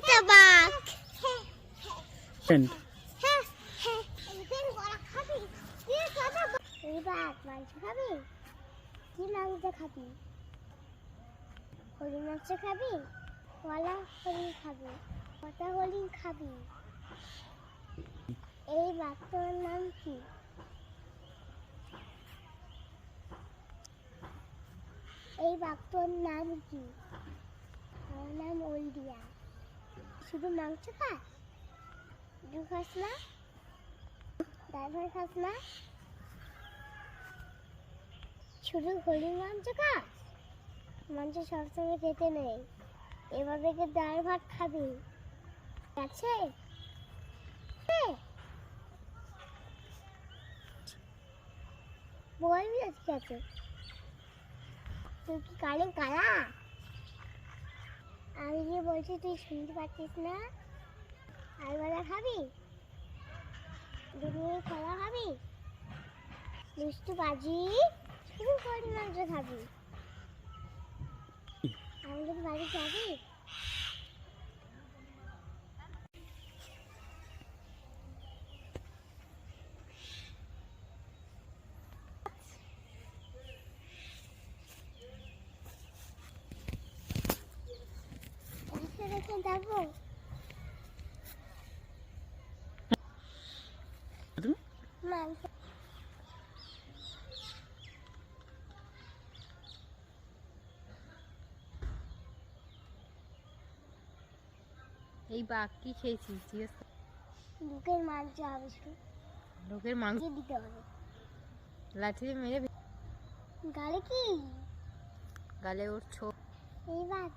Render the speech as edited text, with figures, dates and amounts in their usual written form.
একটা বাঘ। এই বাঘ মাংস খাবি? কি মাংস খাবি? হরিণ মাংস খাবি? কলা হরিণ খাবি? কটা হরিণ খাবি? এই বাঘটার নাম কি? এই বাঘটার নাম কি? আমার নাম ওলদিয়া। শুধু মাংস খাস? দুধ খাস না? ডাল ভাত খাস না? শুধু হরিণ মাংস খাস? মাংস সবসময় খেতে নেই, এবার থেকে ডাল ভাত খাবি, আছে? বলবি আজকে আছে? তুই কি কানে কালা? আমি যে বলছি তুই শুনতে পাচ্ছিস না? আলবেলা খাবি? দুপুরে কলা খাবি? দুষ্টু বাজি, শুধু হরিণ মাংস খাবি। আমাদের বাড়ি যাবি? রেখে যাবো। মাংস এই বাঘ কি খেয়েছিস? জিজ্ঞেস কর। লোকের মাংস হবে, লোকের মাংস দিতে হবে। লাঠি দিয়ে মেরে গালে কি? গালে ওর ছোপ। এই বাঘ